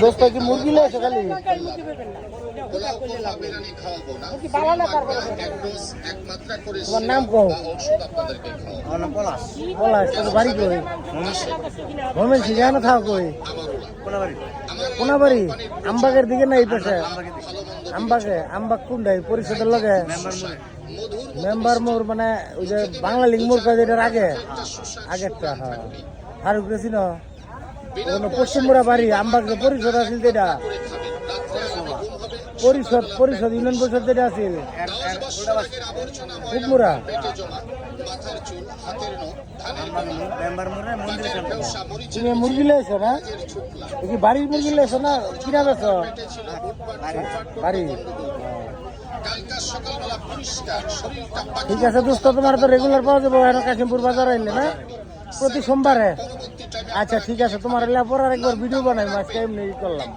দোস্ত কি মুরগি লয়েছে খালি? তোমার নাম কো? পলাশ। বাড়ি কই? মোমেন সিজানো থাও কই? কোনাবাড়ি। আমবাগের দিকে না এই পাশে? আমবাগে। আমবাগ কোনটাই? পরিষদের লগে মেম্বার মোর মানে ওই যে বাংলা লিঙ্ক মোর কাজ এটার আগেরটা। হ্যাঁ ফারুক গেছি না পশ্চিম মোড়া বাড়ি আমবাগ যে পরিষদ আছিল যেটা পরিষদ ইউনিয়ন পরিষদ যেটা আছিল উকমুরা। তুমি মুরগি লেছো না? কি বাড়ির মুরগি লেছো না কিনা বেছ? বাড়ি। ঠিক আছে দোস্ত, তোমার তো রেগুলার পাওয়া যাবো কাশিমপুর বাজার আইলে না প্রতি সোমবারে? আচ্ছা ঠিক আছে, তোমার পর একবার ভিডিও বানাই আজকে এমনি করলাম।